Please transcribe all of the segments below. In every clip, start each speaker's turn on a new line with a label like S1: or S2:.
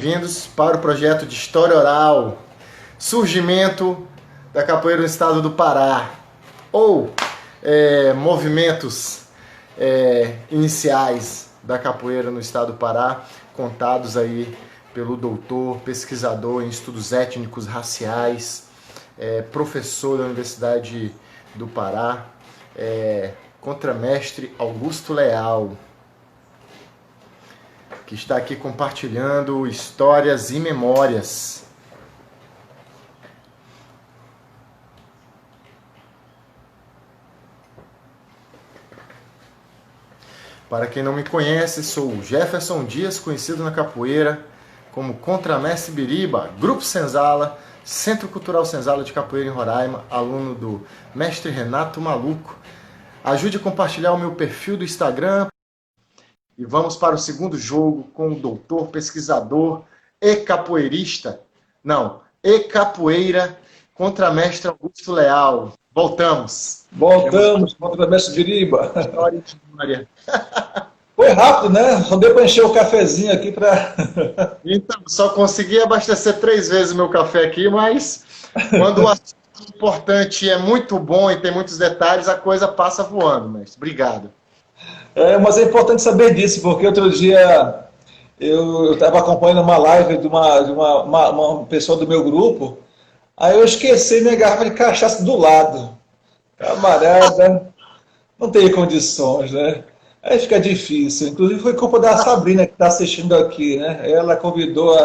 S1: bem-vindos para o projeto de História Oral, surgimento da capoeira no estado do Pará, ou movimentos iniciais da capoeira no estado do Pará, contados aí pelo doutor, pesquisador em estudos étnicos raciais, professor da Universidade do Pará, contramestre Augusto Leal, que está aqui compartilhando histórias e memórias. Para quem não me conhece, sou Jefferson Dias, conhecido na capoeira como Contramestre Biriba, Grupo Senzala, Centro Cultural Senzala de Capoeira em Roraima, aluno do mestre Renato Maluco. Ajude a compartilhar o meu perfil do Instagram. E vamos para o segundo jogo com o doutor, pesquisador e capoeirista. Não, e capoeira, contramestre Augusto Leal. Voltamos.
S2: Voltamos, contramestre Biriba.
S1: História e memória.
S2: Foi rápido, né? Só deu para encher o cafezinho aqui para...
S1: Então, só consegui abastecer 3 vezes o meu café aqui, mas quando o assunto importante é muito bom e tem muitos detalhes, a coisa passa voando, mestre. Obrigado.
S2: Mas é importante saber disso, porque outro dia eu estava acompanhando uma live de uma pessoa do meu grupo, aí eu esqueci minha garrafa de cachaça do lado. Camarada, não tem condições, né? Aí fica difícil. Inclusive foi culpa da Sabrina que está assistindo aqui, né? Ela convidou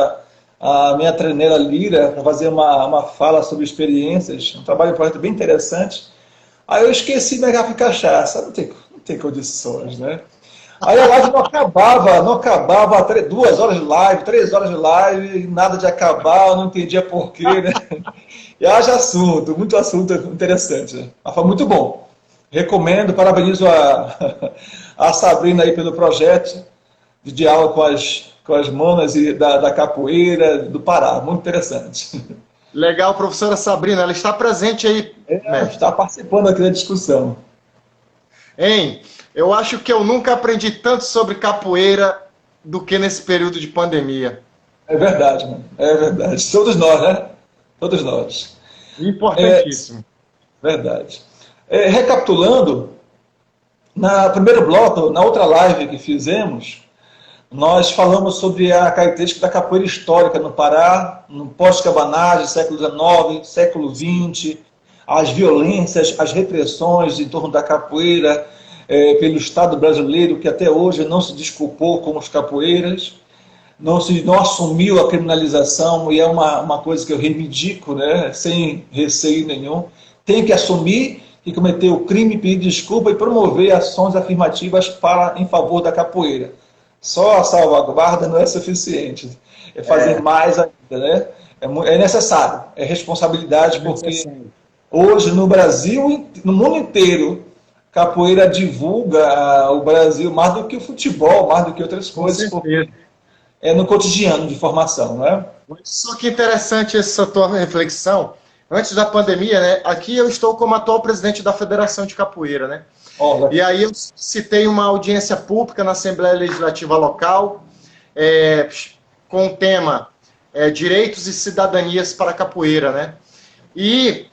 S2: a minha treineira Lira para fazer uma fala sobre experiências, um trabalho importante bem interessante. Aí eu esqueci minha garrafa de cachaça. Não tem condições, né? Aí a live não acabava 2 horas de live, 3 horas de live, nada de acabar, eu não entendia porquê, né? E haja assunto, muito assunto interessante, né? Mas foi muito bom. Recomendo, parabenizo a Sabrina aí pelo projeto de diálogo com as manas da capoeira do Pará, muito interessante.
S1: Legal, professora Sabrina, ela está presente aí, mestre.
S2: Está participando aqui da discussão.
S1: Hein? Eu acho que eu nunca aprendi tanto sobre capoeira do que nesse período de pandemia.
S2: É verdade, mano. É verdade. Todos nós, né? Todos nós.
S1: Importantíssimo.
S2: Verdade. Recapitulando, no primeiro bloco, na outra live que fizemos, nós falamos sobre a característica da capoeira histórica no Pará, no pós-cabanagem, século XIX, século XX, as violências, as repressões em torno da capoeira pelo Estado brasileiro, que até hoje não se desculpou com os capoeiras, não assumiu a criminalização, e é uma coisa que eu reivindico, né, sem receio nenhum. Tem que assumir que cometeu o crime, pedir desculpa e promover ações afirmativas em favor da capoeira. Só a salvaguarda não é suficiente. É fazer mais ainda, né? É necessário, é responsabilidade, porque hoje no Brasil, no mundo inteiro, capoeira divulga o Brasil mais do que o futebol, mais do que outras coisas, porque é no cotidiano de formação, né?
S1: Só que interessante essa tua reflexão. Antes da pandemia, né? Aqui eu estou como atual presidente da Federação de Capoeira, né? E aí eu citei uma audiência pública na Assembleia Legislativa Local com o tema Direitos e Cidadanias para a Capoeira, né? E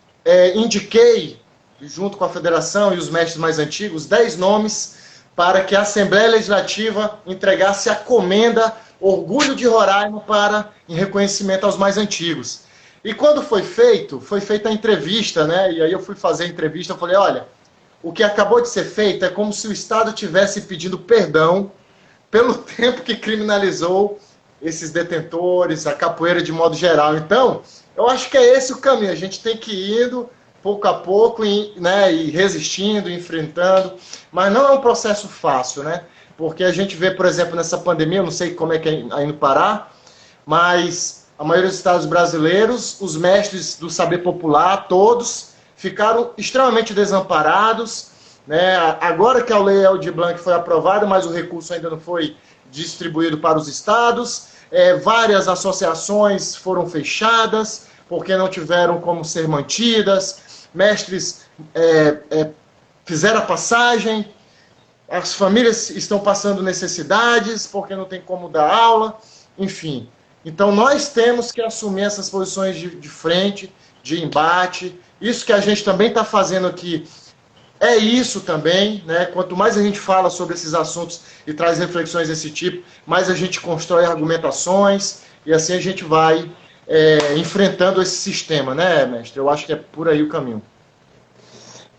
S1: indiquei, junto com a Federação e os mestres mais antigos, 10 nomes para que a Assembleia Legislativa entregasse a comenda Orgulho de Roraima em reconhecimento aos mais antigos. E quando foi feita a entrevista, né? E aí eu fui fazer a entrevista, eu falei, olha, o que acabou de ser feito é como se o Estado estivesse pedindo perdão pelo tempo que criminalizou esses detentores, a capoeira de modo geral. Então, eu acho que é esse o caminho. A gente tem que ir indo pouco a pouco, né, e resistindo, enfrentando. Mas não é um processo fácil, né? Porque a gente vê, por exemplo, nessa pandemia, eu não sei como é que é aí no Pará, mas a maioria dos estados brasileiros, os mestres do saber popular, todos, ficaram extremamente desamparados, né? Agora que a Lei Aldir Blanc foi aprovada, mas o recurso ainda não foi distribuído para os estados, várias associações foram fechadas, porque não tiveram como ser mantidas, mestres fizeram a passagem, as famílias estão passando necessidades, porque não tem como dar aula, enfim. Então, nós temos que assumir essas posições de frente, de embate. Isso que a gente também está fazendo aqui é isso também, né? Quanto mais a gente fala sobre esses assuntos e traz reflexões desse tipo, mais a gente constrói argumentações e assim a gente vai enfrentando esse sistema, né, mestre? Eu acho que é por aí o caminho.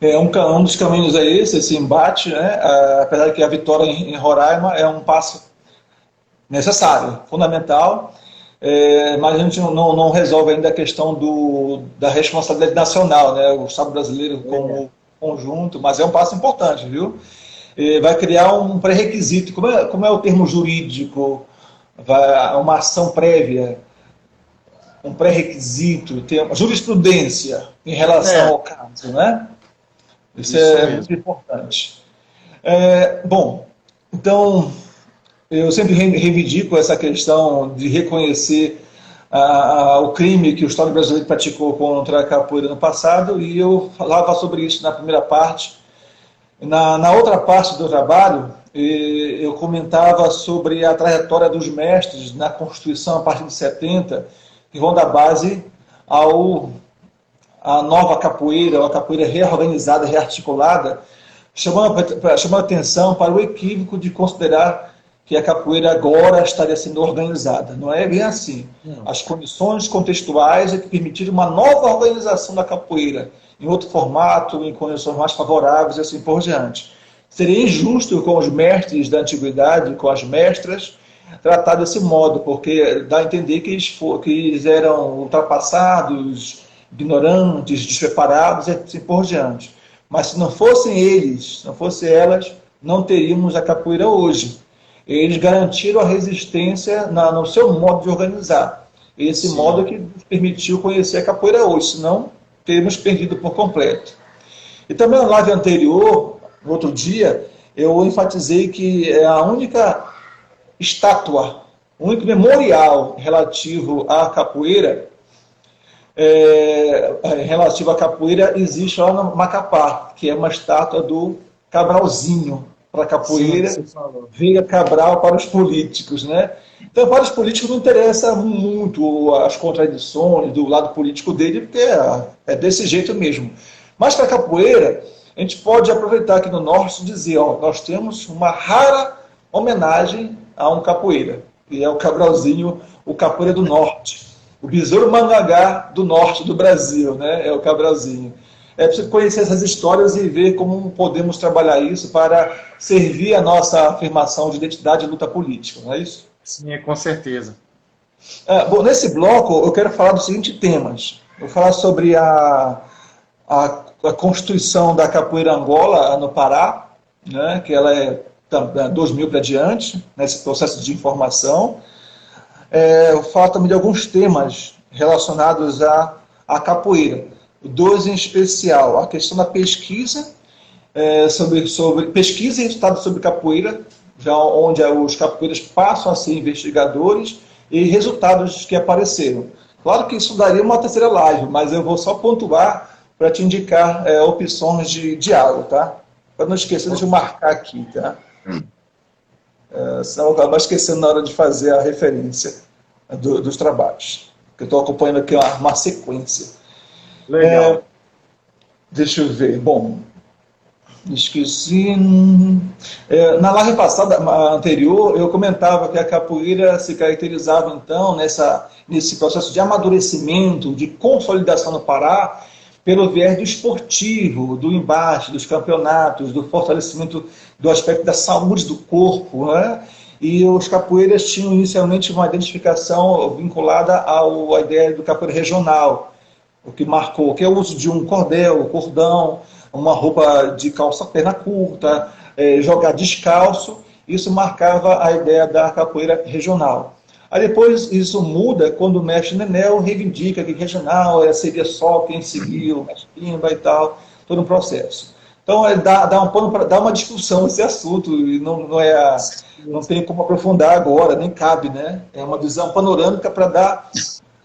S2: Um dos caminhos é esse embate, né? Apesar de que a vitória em Roraima é um passo necessário, fundamental, mas a gente não resolve ainda a questão da responsabilidade nacional, né? O Estado brasileiro como conjunto, mas é um passo importante, viu? Vai criar um pré-requisito, como é o termo jurídico, uma ação prévia, um pré-requisito, tem uma jurisprudência em relação ao caso, né? Isso é muito importante. Bom, então, eu sempre reivindico essa questão de reconhecer o crime que o Estado brasileiro praticou contra a capoeira no passado, e eu falava sobre isso na primeira parte. Na outra parte do trabalho, eu comentava sobre a trajetória dos mestres na Constituição a partir de 70, que vão dar base à nova capoeira, a capoeira reorganizada, rearticulada, chamando a atenção para o equívoco de considerar que a capoeira agora estaria sendo organizada. Não é bem assim. As condições contextuais é que permitiram uma nova organização da capoeira, em outro formato, em condições mais favoráveis e assim por diante. Seria injusto com os mestres da antiguidade, com as mestras, tratar desse modo, porque dá a entender que eles eram ultrapassados, ignorantes, despreparados e assim por diante. Mas se não fossem eles, se não fossem elas, não teríamos a capoeira hoje. Eles garantiram a resistência no seu modo de organizar. Esse modo é que nos permitiu conhecer a capoeira hoje, senão teríamos perdido por completo. E também na live anterior, no outro dia, eu enfatizei que é a única estátua, o único memorial relativo à capoeira, relativo à capoeira, existe lá no Macapá, que é uma estátua do Cabralzinho para a capoeira, Veiga Cabral para os políticos, né? Então, para os políticos não interessa muito as contradições do lado político dele, porque é desse jeito mesmo. Mas para a capoeira, a gente pode aproveitar aqui no Norte e dizer, nós temos uma rara homenagem a um capoeira, que é o Cabralzinho, o capoeira do Norte. O besouro mangagá do Norte do Brasil, né? É o Cabralzinho. É preciso conhecer essas histórias e ver como podemos trabalhar isso para servir a nossa afirmação de identidade e luta política, não é isso?
S1: Sim, com certeza.
S2: Bom, nesse bloco eu quero falar dos seguintes temas. Eu vou falar sobre a constituição da capoeira Angola no Pará, né, que ela é 2000 para diante, nesse processo de informação. Eu vou falar também de alguns temas relacionados à capoeira. Dois em especial, a questão da pesquisa, sobre pesquisa e resultados sobre capoeira, já onde os capoeiras passam a ser investigadores e resultados que apareceram. Claro que isso daria uma terceira live, mas eu vou só pontuar para te indicar opções de diálogo, tá? Para não esquecer, deixa eu marcar aqui, tá? Senão eu vou acabar esquecendo na hora de fazer a referência dos trabalhos. Porque eu estou acompanhando aqui uma sequência.
S1: Legal.
S2: Deixa eu ver. Bom, esqueci. Na live passada, anterior, eu comentava que a capoeira se caracterizava, então, nesse processo de amadurecimento, de consolidação no Pará, pelo viés do esportivo, do embate, dos campeonatos, do fortalecimento do aspecto da saúde do corpo, né? E os capoeiras tinham inicialmente uma identificação vinculada à ideia do capoeira regional, o que marcou, que é o uso de um cordel, cordão, uma roupa de calça perna curta, jogar descalço. Isso marcava a ideia da capoeira regional. Aí depois isso muda quando o mestre Nenel reivindica que regional seria só quem seguiu, o mestre Pimba e tal, todo um processo. Então dá um pano para dar uma discussão esse assunto, e não tem como aprofundar agora, nem cabe, né? É uma visão panorâmica para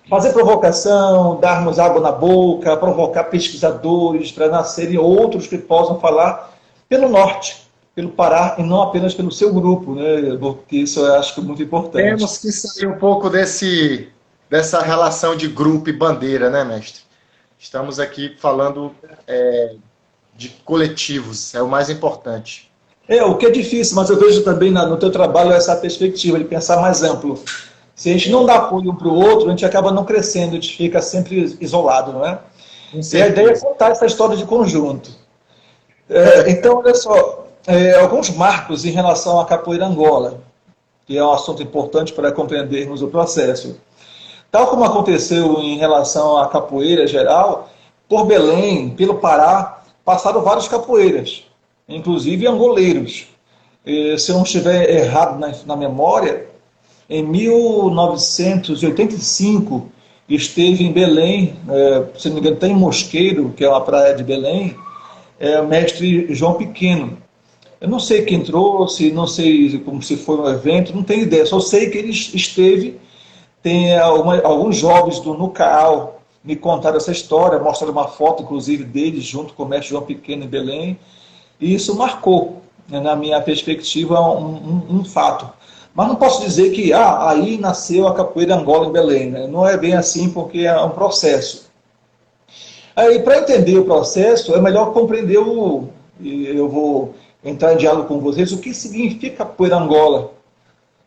S2: fazer provocação, darmos água na boca, provocar pesquisadores para nascerem outros que possam falar pelo Norte, pelo Pará e não apenas pelo seu grupo, né? Porque isso eu acho que é muito importante.
S1: Temos que sair um pouco dessa relação de grupo e bandeira, né, mestre? Estamos aqui falando de coletivos, é o mais importante.
S2: O que é difícil, mas eu vejo também no teu trabalho essa perspectiva de pensar mais amplo. Se a gente não dá apoio um para o outro, a gente acaba não crescendo, a gente fica sempre isolado, não é? E a ideia é contar essa história de conjunto. Então, olha só, alguns marcos em relação à capoeira Angola, que é um assunto importante para compreendermos o processo. Tal como aconteceu em relação à capoeira geral, por Belém, pelo Pará, passaram vários capoeiras, inclusive angoleiros. Se eu não estiver errado na memória, em 1985, esteve em Belém, se não me engano, tem Mosqueiro, que é uma praia de Belém, o mestre João Pequeno. Eu não sei quem trouxe, não sei como se foi um evento, não tenho ideia, só sei que ele esteve. Tem alguns jovens do Nucaal me contaram essa história, mostraram uma foto, inclusive, dele junto com o mestre João Pequeno em Belém, e isso marcou, né, na minha perspectiva, um fato. Mas não posso dizer que aí nasceu a capoeira Angola em Belém, né? Não é bem assim, porque é um processo. Aí, para entender o processo, é melhor compreender eu vou entrar em diálogo com vocês, o que significa capoeira Angola.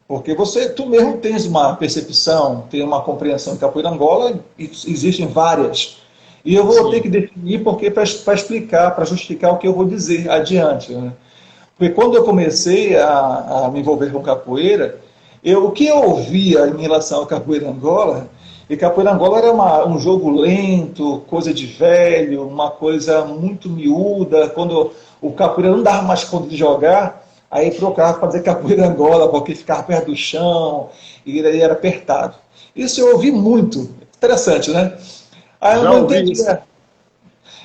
S2: Porque tu mesmo tens uma percepção, tem uma compreensão de capoeira Angola, e existem várias. E eu vou ter que definir porque para explicar, para justificar o que eu vou dizer adiante, né? Porque quando eu comecei a me envolver com capoeira, o que eu ouvia em relação à capoeira Angola, e capoeira Angola era um jogo lento, coisa de velho, uma coisa muito miúda, quando o capoeira não dava mais conta de jogar, aí procurava fazer capoeira Angola, porque ficava perto do chão, e ele era apertado. Isso eu ouvi muito, interessante, né? Aí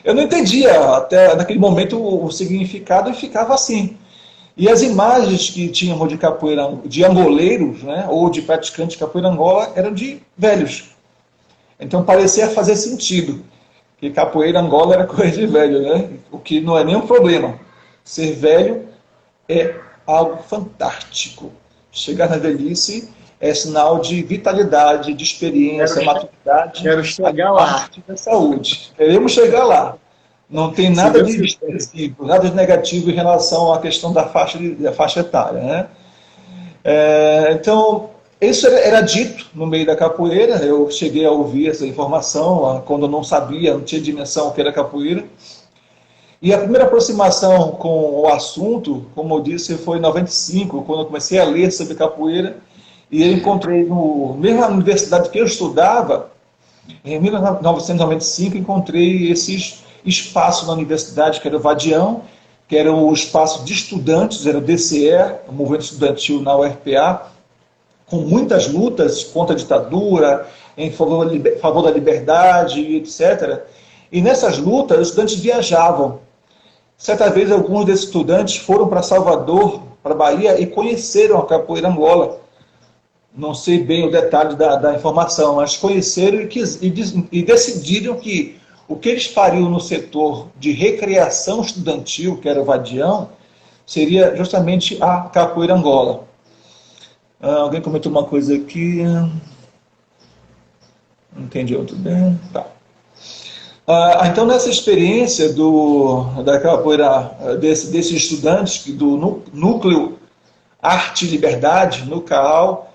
S2: eu não entendia até naquele momento o significado e ficava assim. E as imagens que tínhamos de capoeira, de angoleiros, né, ou de praticantes de capoeira Angola, eram de velhos. Então parecia fazer sentido, que capoeira Angola era coisa de velho, né? O que não é nenhum problema. Ser velho é algo fantástico. Chegar na velhice é sinal de vitalidade, de experiência, maturidade.
S1: Quero chegar lá.
S2: Da saúde. Queremos chegar lá. Não tem nada de expressivo, nada de negativo em relação à questão da faixa etária, né? Então, isso era dito no meio da capoeira. Eu cheguei a ouvir essa informação quando eu não sabia, não tinha dimensão o que era capoeira. E a primeira aproximação com o assunto, como eu disse, foi em 95, quando eu comecei a ler sobre capoeira, e eu encontrei, mesmo na universidade que eu estudava, em 1995, encontrei esses espaços na universidade, que era o Vadião, que era o espaço de estudantes, era o DCE, o movimento estudantil na UFPA, com muitas lutas contra a ditadura, em favor da liberdade, etc. E nessas lutas, os estudantes viajavam. Certa vez, alguns desses estudantes foram para Salvador, para Bahia, e conheceram a capoeira Angola. Não sei bem o detalhe da informação, mas conheceram e decidiram que o que eles fariam no setor de recreação estudantil, que era o Vadião, seria justamente a capoeira Angola. Alguém comentou uma coisa aqui. Não entendi muito bem. Tá. Então, nessa experiência da capoeira, desses estudantes do Núcleo Arte e Liberdade, no CAAL,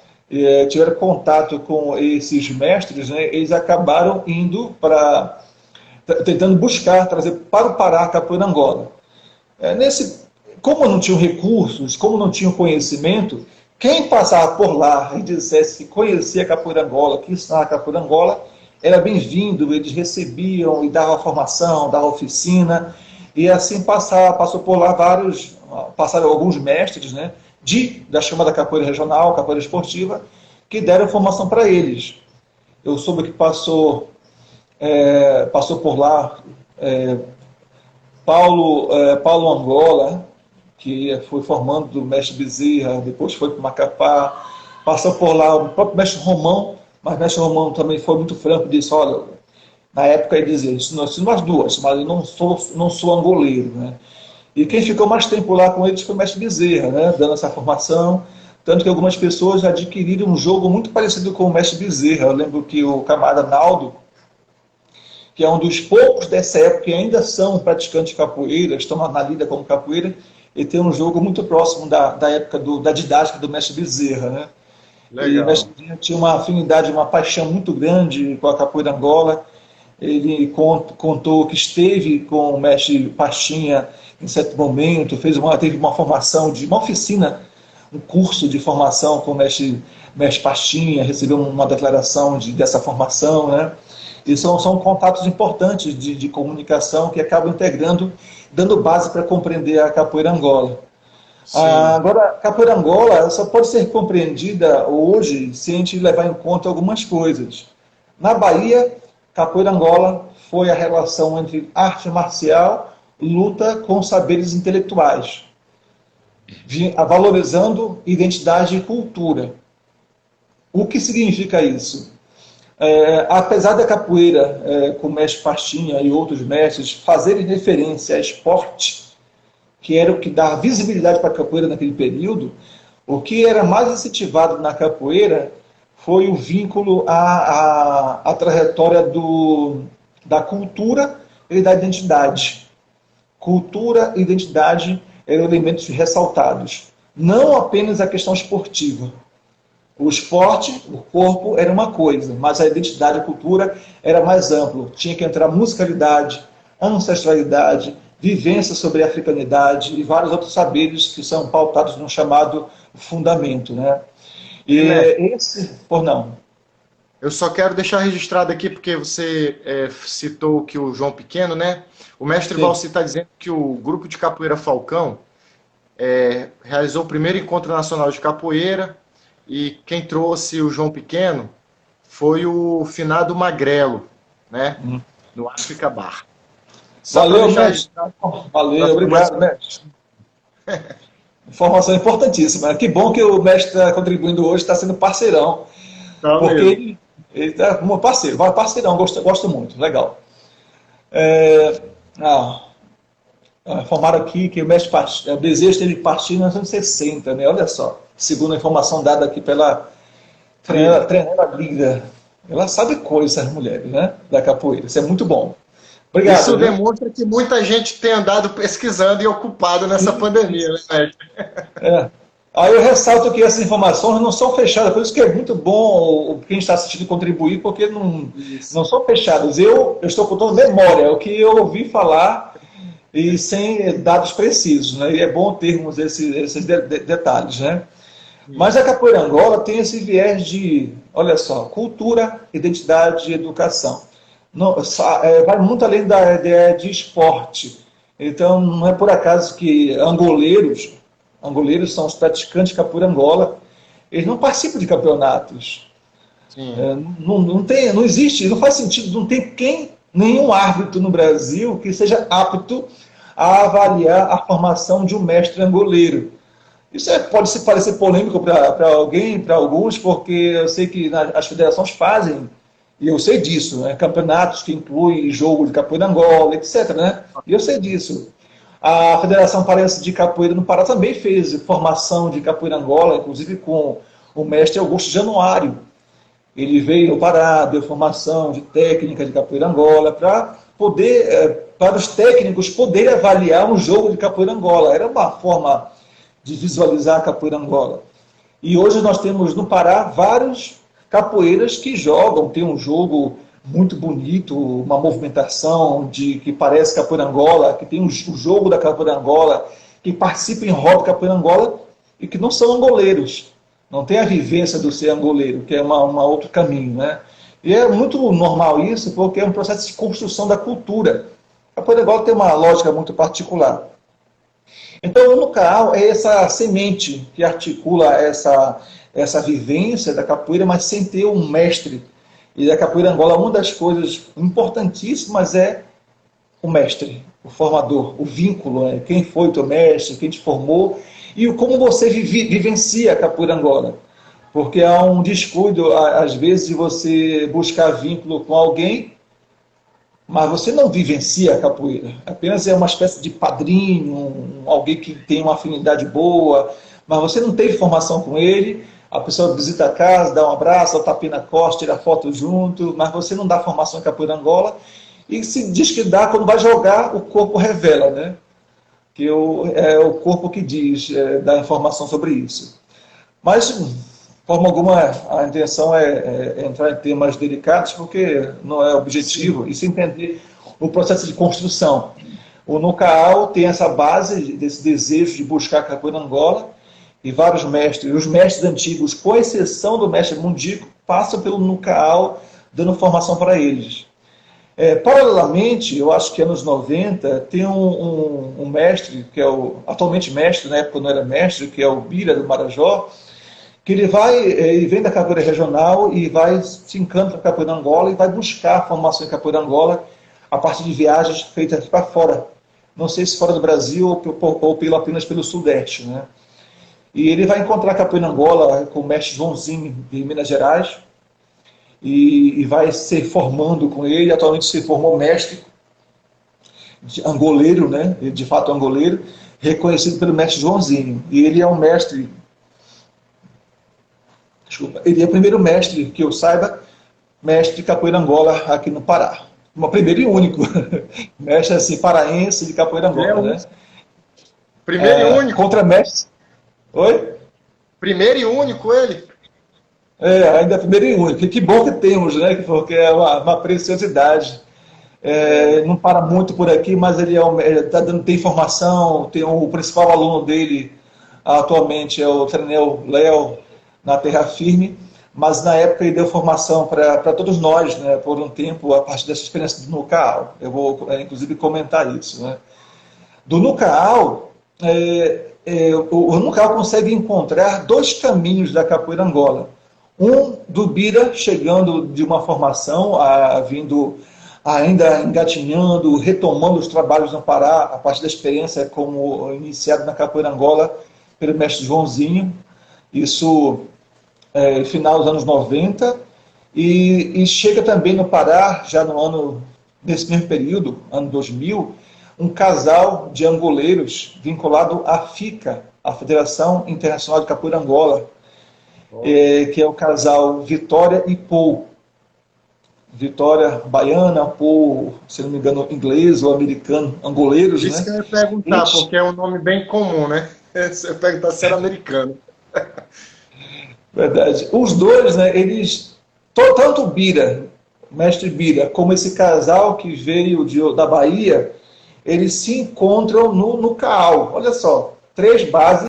S2: tiveram contato com esses mestres, né, eles acabaram indo tentando buscar, trazer para o Pará a capoeira Angola. Como não tinham recursos, como não tinham conhecimento, quem passava por lá e dissesse que conhecia a capoeira Angola, que ensinava a capoeira Angola, era bem-vindo, eles recebiam e davam formação, davam oficina, e assim passou por lá passaram alguns mestres, né, da chamada capoeira regional, capoeira esportiva, que deram formação para eles. Eu soube que passou por lá Paulo Angola, que foi formando do mestre Bezerra, depois foi para o Macapá, passou por lá o próprio mestre Romão, mas o mestre Romão também foi muito franco e disse, olha, na época ele dizia, ensino as duas, mas eu não sou angoleiro, né? E quem ficou mais tempo lá com eles foi o mestre Bezerra, né, dando essa formação. Tanto que algumas pessoas adquiriram um jogo muito parecido com o mestre Bezerra. Eu lembro que o camarada Naldo, que é um dos poucos dessa época que ainda são praticantes de capoeira, estão na lida como capoeira, ele tem um jogo muito próximo da época da didática do mestre Bezerra, né?
S1: Legal.
S2: E o mestre Bezerra tinha uma afinidade, uma paixão muito grande com a capoeira Angola. Ele contou que esteve com o mestre Pastinha em certo momento, teve uma formação, uma oficina, um curso de formação com o mestre Pastinha, recebeu uma declaração dessa formação, né? E são contatos importantes de comunicação que acabam integrando, dando base para compreender a capoeira Angola. Agora, a capoeira Angola só pode ser compreendida hoje se a gente levar em conta algumas coisas. Na Bahia, capoeira Angola foi a relação entre arte marcial, luta com saberes intelectuais, valorizando identidade e cultura. O que significa isso? Apesar da capoeira, com o mestre Pastinha e outros mestres, fazerem referência a esporte, que era o que dava visibilidade para a capoeira naquele período, o que era mais incentivado na capoeira foi o vínculo à trajetória da cultura e da identidade. Cultura e identidade eram elementos ressaltados. Não apenas a questão esportiva. O esporte, o corpo, era uma coisa, mas a identidade, a cultura era mais amplo. Tinha que entrar musicalidade, ancestralidade, vivência sobre a africanidade e vários outros saberes que são pautados no chamado fundamento, né? E por não.
S1: Eu só quero deixar registrado aqui, porque você citou que o João Pequeno, né? O mestre Valci está dizendo que o grupo de capoeira Falcão realizou o primeiro encontro nacional de capoeira, e quem trouxe o João Pequeno foi o finado Magrelo, né? No África Bar.
S2: Valeu, mestre. Valeu, obrigado, mestre. Informação importantíssima. Que bom que o mestre está contribuindo hoje, está sendo parceirão.
S1: Tá,
S2: porque ele está como parceiro, parceirão, gosto muito, legal. Informaram aqui que o mestre Bezerra teve partido em 1960, né? Olha só, segundo a informação dada aqui pela treinadora Lira. Ela sabe coisas, essas mulheres, né? Da capoeira. Isso é muito bom. Obrigado.
S1: Isso demonstra que muita gente tem andado pesquisando e ocupado nessa pandemia, né, mestre?
S2: Aí eu ressalto que essas informações não são fechadas, por isso que é muito bom quem está assistindo contribuir, porque não são fechadas. Eu estou contando memória, o que eu ouvi falar e sem dados precisos, né? E é bom termos esses detalhes, né? Mas a capoeira Angola tem esse viés de, olha só, cultura, identidade e educação. Vai muito além da ideia de esporte. Então, não é por acaso que angoleiros são os praticantes de capoeira Angola, eles não participam de campeonatos. Não existe, não faz sentido, não tem nenhum árbitro no Brasil que seja apto a avaliar a formação de um mestre angoleiro. Isso pode parecer polêmico para alguém, para alguns, porque eu sei que as federações fazem, e eu sei disso, né? Campeonatos que incluem jogo de capoeira Angola, etc. Né? E eu sei disso. A Federação Paraense de Capoeira no Pará também fez formação de capoeira Angola, inclusive com o mestre Augusto Januário. Ele veio ao Pará, deu formação de técnica de capoeira Angola para os técnicos poderem avaliar um jogo de capoeira Angola. Era uma forma de visualizar a capoeira Angola. E hoje nós temos no Pará vários capoeiras que jogam, tem um jogo muito bonito, uma movimentação que parece capoeira Angola, que tem o jogo da capoeira Angola, que participa em roda capoeira Angola e que não são angoleiros. Não tem a vivência do ser angoleiro, que é um outro caminho, né? E é muito normal isso, porque é um processo de construção da cultura. A capoeira Angola tem uma lógica muito particular. Então, no CAAL, é essa semente que articula essa vivência da capoeira, mas sem ter um mestre. E da capoeira Angola, uma das coisas importantíssimas é o mestre, o formador, o vínculo, né? Quem foi o teu mestre, quem te formou, e como você vivencia a capoeira Angola. Porque há um descuido, às vezes, de você buscar vínculo com alguém mas você não vivencia a capoeira. Apenas é uma espécie de padrinho, alguém que tem uma afinidade boa, mas você não teve formação com ele. A pessoa visita a casa, dá um abraço, dá um tapinha na costa, tira foto junto, mas você não dá formação em capoeira Angola. E se diz que dá quando vai jogar, o corpo revela, né? Que é o corpo que diz, dá informação sobre isso. Mas, de forma alguma, a intenção é entrar em temas delicados, porque não é objetivo, e se entender o processo de construção. O Nucaal tem essa base, desse desejo de buscar a capoeira Angola, e vários mestres, os mestres antigos, com exceção do mestre Mundico, passam pelo Nucaal, dando formação para eles. Paralelamente, eu acho que anos 90, tem um mestre, que é atualmente mestre, na época não era mestre, que é o Bira do Marajó, que ele vem da capoeira regional e se encanta com a capoeira Angola e vai buscar a formação em capoeira Angola a partir de viagens feitas aqui para fora. Não sei se fora do Brasil ou apenas pelo Sudeste, né? E ele vai encontrar a capoeira Angola com o mestre Joãozinho de Minas Gerais e vai se formando com ele. Atualmente se formou mestre angoleiro, né? Ele, de fato, angoleiro, reconhecido pelo mestre Joãozinho. E ele é um mestre... ele é o primeiro mestre, que eu saiba, mestre de capoeira Angola aqui no Pará. O primeiro e único mestre assim, paraense de capoeira Angola, né?
S1: Primeiro e único.
S2: Contramestre. Oi?
S1: Primeiro e único ele?
S2: Ainda é primeiro e único. Que bom que temos, né? Porque é uma preciosidade. Não para muito por aqui, mas ele tem formação, tem o principal aluno dele atualmente é o Trenel Léo, na Terra Firme, mas na época ele deu formação para todos nós, né, por um tempo, a partir dessa experiência do Nucaal. Eu vou, inclusive, comentar isso. Né. Do Nucaal, o Nucaal consegue encontrar dois caminhos da capoeira Angola. Um do Bira, chegando de uma formação, vindo ainda engatinhando, retomando os trabalhos no Pará, a partir da experiência como iniciado na capoeira Angola pelo mestre Joãozinho, isso final dos anos 90, e chega também no Pará, já nesse mesmo período, ano 2000, um casal de angoleiros vinculado à FICA, a Federação Internacional de Capoeira Angola, que é o casal Vitória e Paul. Vitória baiana, Paul, se não me engano, inglês ou americano, angoleiros,
S1: isso,
S2: né?
S1: Que eu ia perguntar, porque é um nome bem comum, né? Se eu perguntar se era americano.
S2: Verdade. Os dois, né, eles, tanto o Bira, mestre Bira, como esse casal que veio da Bahia, eles se encontram no Nucaal. Olha só, 3 bases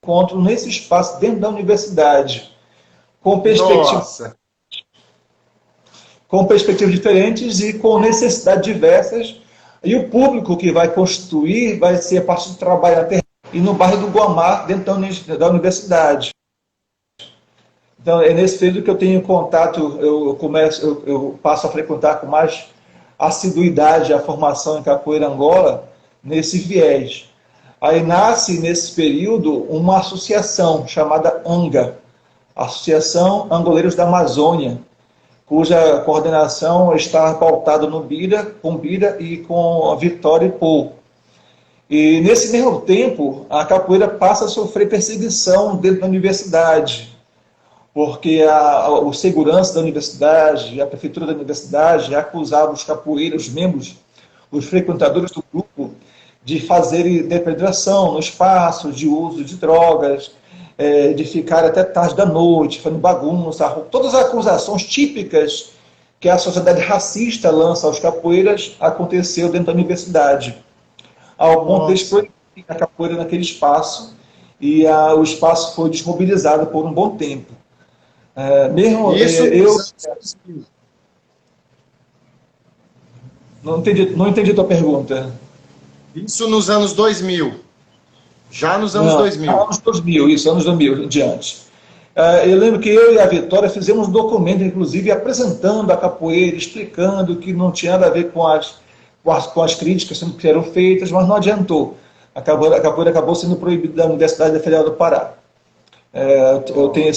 S2: encontram nesse espaço dentro da universidade, com perspectivas diferentes e com necessidades diversas. E o público que vai constituir vai ser a partir do trabalho na terra e no bairro do Guamá, dentro da universidade. Então, é nesse período que eu tenho contato, eu passo a frequentar com mais assiduidade a formação em capoeira Angola, nesse viés. Aí nasce, nesse período, uma associação chamada ANGA, Associação Angoleiros da Amazônia, cuja coordenação está pautada no com Bira e com a Vitória e Paul. E nesse mesmo tempo, a capoeira passa a sofrer perseguição dentro da universidade, porque o segurança da universidade, a prefeitura da universidade acusava os capoeiros, os membros, os frequentadores do grupo, de fazerem depredação no espaço, de uso de drogas, de ficar até tarde da noite, fazendo bagunça, todas as acusações típicas que a sociedade racista lança aos capoeiras aconteceu dentro da universidade. Ao ponto de proibir a capoeira naquele espaço, e o espaço foi desmobilizado por um bom tempo. Não entendi a tua pergunta.
S1: Isso nos anos 2000. Já nos anos 2000.
S2: Anos 2000, isso, anos 2000 em diante. Eu lembro que eu e a Vitória fizemos um documento, inclusive, apresentando a capoeira, explicando que não tinha nada a ver com as críticas que eram feitas, mas não adiantou. A capoeira acabou sendo proibida da Universidade Federal do Pará. Eu tenho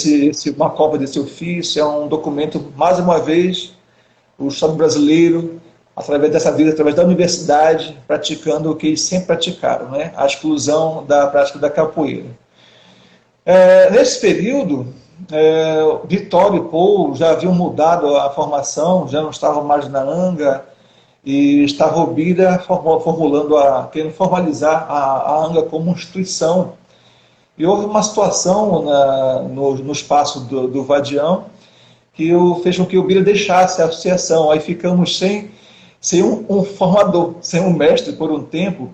S2: uma cópia desse ofício, é um documento, mais uma vez, o Estado brasileiro, através dessa vida, através da universidade, praticando o que eles sempre praticaram, né? A exclusão da prática da capoeira. Nesse período, Vitória e Paul já haviam mudado a formação, já não estavam mais na ANGA, e estava o Bira querendo formalizar a ANGA como instituição. E houve uma situação no espaço do Vadião que fez com que o Bira deixasse a associação. Aí ficamos sem um formador, sem um mestre por um tempo.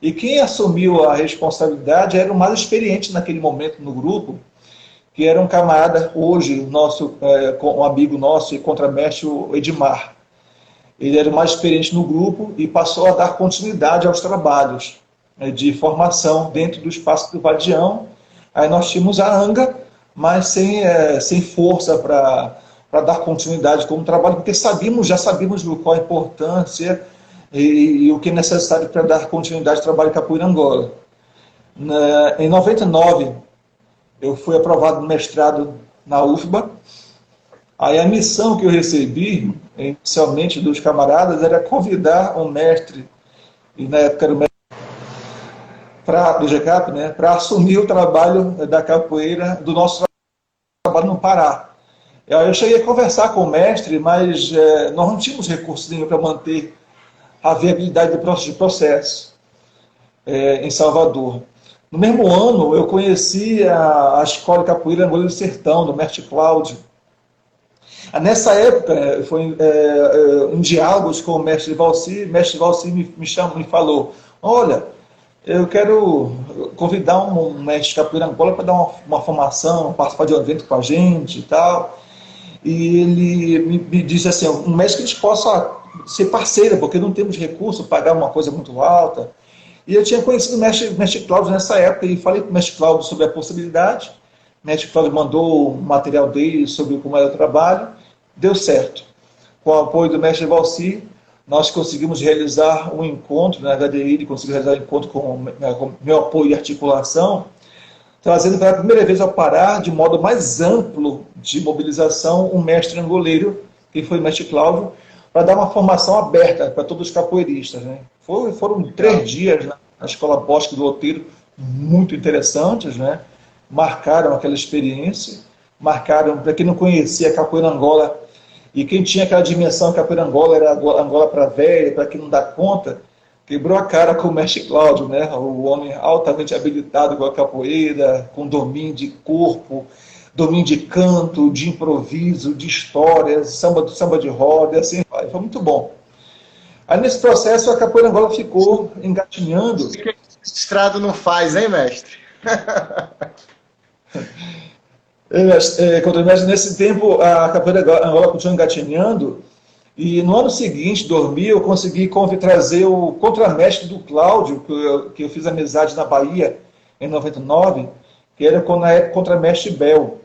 S2: E quem assumiu a responsabilidade era o mais experiente naquele momento no grupo, que era um camarada, hoje, um amigo nosso e contramestre, o Edmar. Ele era o mais experiente no grupo e passou a dar continuidade aos trabalhos de formação dentro do espaço do Vadião. Aí nós tínhamos a ANGA, mas sem força para dar continuidade como trabalho, porque já sabíamos qual a importância e o que é necessário para dar continuidade ao trabalho Capoeira Angola. Em 99, eu fui aprovado no mestrado na UFBA. Aí a missão que eu recebi, inicialmente dos camaradas, era convidar um mestre, e na época era o mestre do GCAP, né, para assumir o trabalho da capoeira, do nosso trabalho no Pará. Eu cheguei a conversar com o mestre, mas nós não tínhamos recursos nenhum para manter a viabilidade do processo em Salvador. No mesmo ano, eu conheci a Escola de Capoeira Angola do Sertão, do mestre Cláudio. Nessa época, foi em diálogos com o mestre Valci me falou, olha, eu quero convidar um mestre de Capoeira Angola para dar uma formação, participar de um evento com a gente e tal. E ele me disse assim, um mestre que a gente possa ser parceiro, porque não temos recurso para pagar uma coisa muito alta. E eu tinha conhecido o mestre Cláudio nessa época e falei com o mestre Cláudio sobre a possibilidade. O mestre Cláudio mandou o material dele sobre como era o trabalho. Deu certo. Com o apoio do mestre Valci, nós conseguimos realizar um encontro, na verdade ele conseguiu realizar um encontro com meu apoio e articulação, trazendo pela primeira vez ao Pará, de modo mais amplo de mobilização, um mestre angoleiro, que foi o mestre Cláudio, para dar uma formação aberta para todos os capoeiristas. Né? Foram 3 dias na Escola Bosque do Outeiro, muito interessantes, né? Marcaram aquela experiência, marcaram, para quem não conhecia a Capoeira Angola, e quem tinha aquela dimensão Capoeira Angola era Angola para velha, para quem não dá conta, quebrou a cara com o mestre Cláudio, né? O homem altamente habilitado com a capoeira, com domínio de corpo, domínio de canto, de improviso, de histórias, samba de roda, e assim vai. Foi muito bom. Aí nesse processo a Capoeira Angola ficou engatinhando.
S1: O que o estrado não faz, hein, mestre?
S2: Nesse tempo a Capoeira Angola continuou engatinhando. E no ano seguinte, 2000, eu consegui trazer o contramestre do Cláudio, que eu fiz amizade na Bahia, em 99, que era contramestre Bel.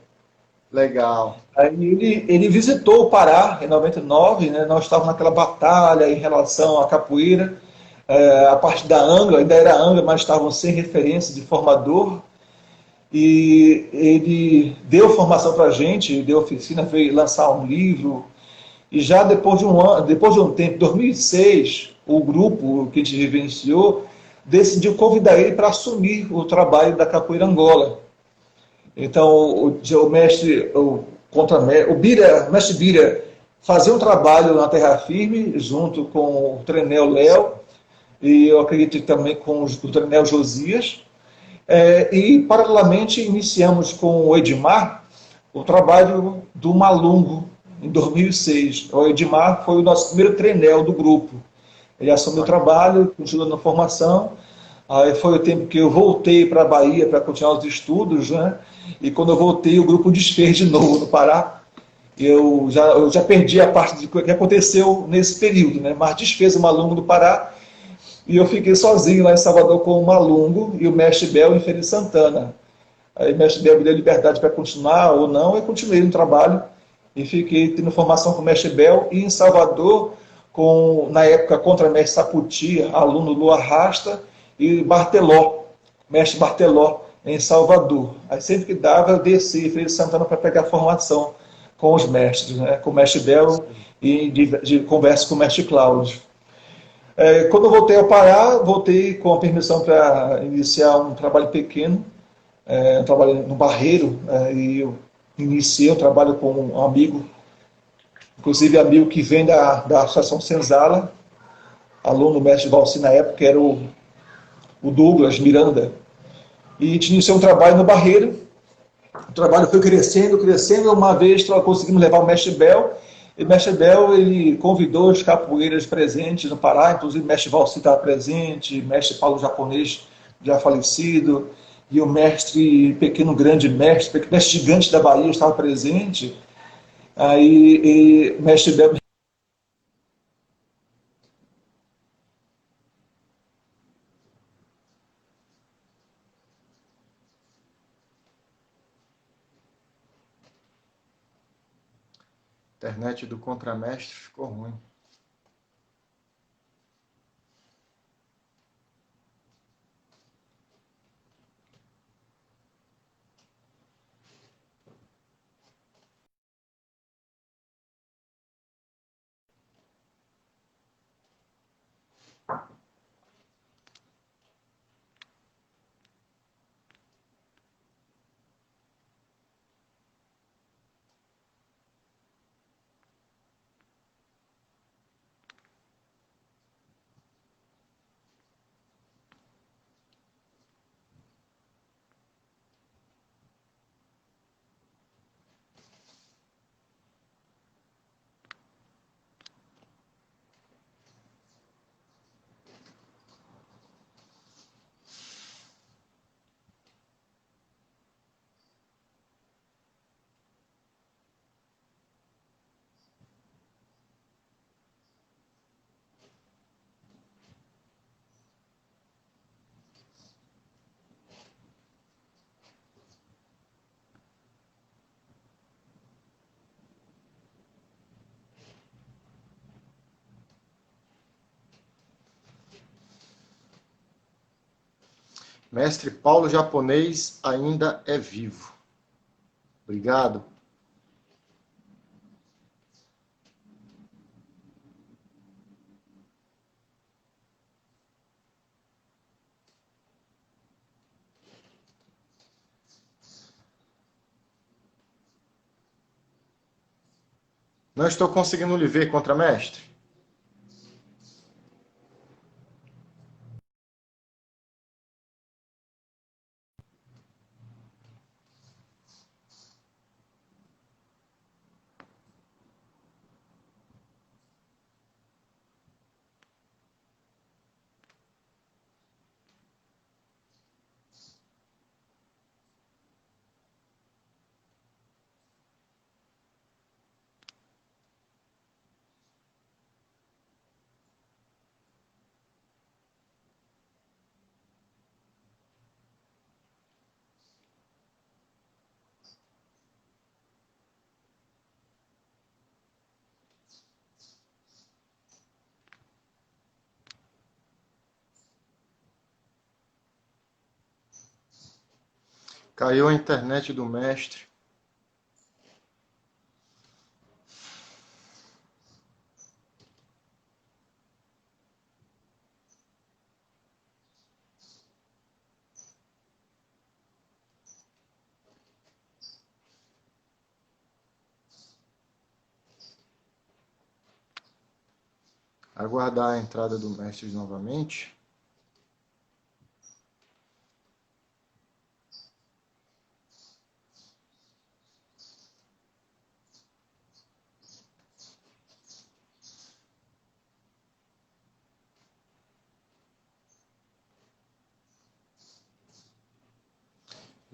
S1: Legal.
S2: Aí ele visitou o Pará, em 99, né, nós estávamos naquela batalha em relação à capoeira, a parte da ANGA, ainda era ANGA, mas estavam sem referência de formador, e ele deu formação para a gente, deu oficina, veio lançar um livro. E já depois de um tempo, em 2006, o grupo que a gente vivenciou decidiu convidar ele para assumir o trabalho da Capoeira Angola. Então, o mestre Bira fazia um trabalho na Terra Firme, junto com o Trenel Léo, e eu acredito também com o Trenel Josias. E, paralelamente, iniciamos com o Edmar o trabalho do Malungo, em 2006. O Edmar foi o nosso primeiro trenel do grupo. Ele assumiu o trabalho, continuou na formação. Aí foi o tempo que eu voltei para a Bahia para continuar os estudos, né? E quando eu voltei, o grupo desfez de novo no Pará. Eu já perdi a parte de que aconteceu nesse período, né? Mas desfez o Malungo do Pará e eu fiquei sozinho lá em Salvador com o Malungo e o mestre Bel em Feira de Santana. Aí o mestre Bel me deu liberdade para continuar ou não, eu continuei no trabalho. E fiquei tendo formação com o mestre Bel e em Salvador, na época, contramestre Saputia, aluno Lua Rasta, e Barteló, mestre Barteló, em Salvador. Aí sempre que dava, eu descia em Feira de Santana para pegar formação com os mestres, né? Com o mestre Bel e de conversa com o mestre Cláudio. Quando eu voltei ao Pará, voltei com a permissão para iniciar um trabalho pequeno, um trabalho no Barreiro, e eu iniciei o trabalho com um amigo, inclusive amigo que vem da Associação Senzala, aluno do mestre Valci na época, que era o Douglas Miranda, e a gente iniciou um trabalho no Barreiro. O trabalho foi crescendo, crescendo. Uma vez conseguimos levar o mestre Bel, e o mestre Bel ele convidou os capoeiras presentes no Pará, inclusive o mestre Valci estava presente, o mestre Paulo Japonês já falecido, e o mestre Pequeno Grande Mestre, mestre Gigante da Bahia estava presente. Aí o mestre Bel
S1: A internet do contramestre ficou ruim. Mestre Paulo Japonês ainda é vivo. Obrigado. Não estou conseguindo lhe ver, contramestre. Caiu a internet do mestre. Aguardar a entrada do mestre novamente.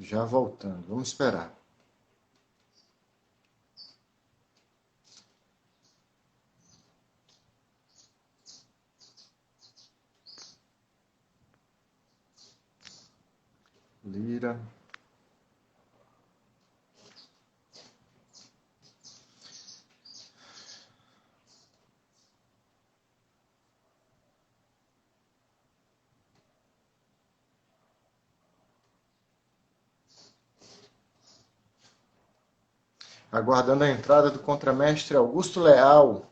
S1: Já voltando. Vamos esperar. Lira. Aguardando a entrada do contramestre Augusto Leal.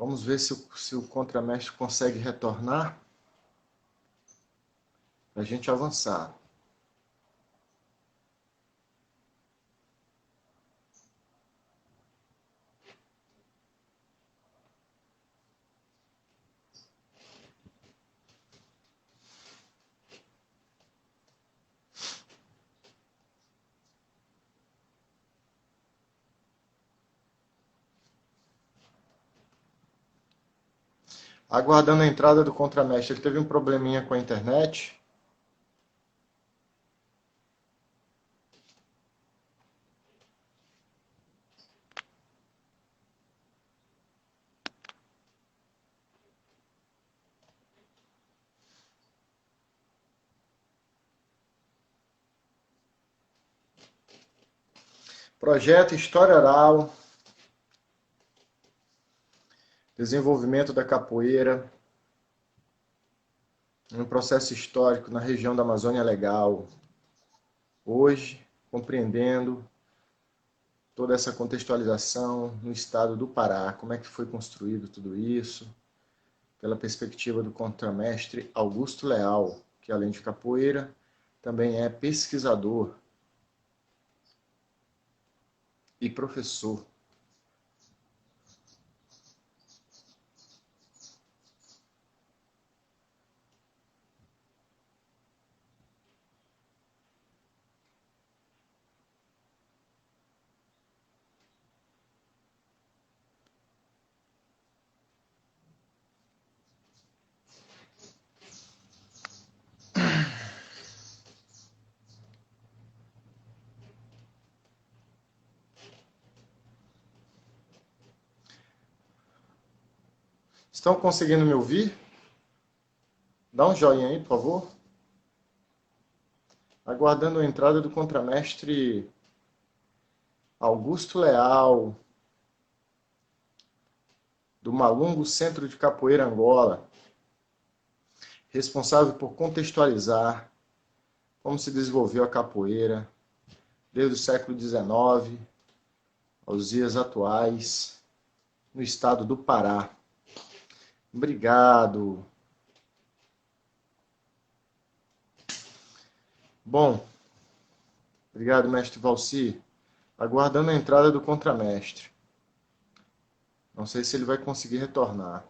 S1: Vamos ver se o contramestre consegue retornar para a gente avançar. Aguardando a entrada do contramestre. Ele teve um probleminha com a internet. Projeto História Oral. Desenvolvimento da capoeira. Um processo histórico na região da Amazônia Legal. Hoje, compreendendo toda essa contextualização no estado do Pará, como é que foi construído tudo isso, pela perspectiva do contramestre Augusto Leal, que além de capoeira, também é pesquisador e professor. Estão conseguindo me ouvir? Dá um joinha aí, por favor. Aguardando a entrada do contramestre Augusto Leal, do Malungo Centro de Capoeira Angola, responsável por contextualizar como se desenvolveu a capoeira desde o século XIX aos dias atuais no estado do Pará. Obrigado. Bom, obrigado, mestre Valci. Aguardando a entrada do contramestre. Não sei se ele vai conseguir retornar.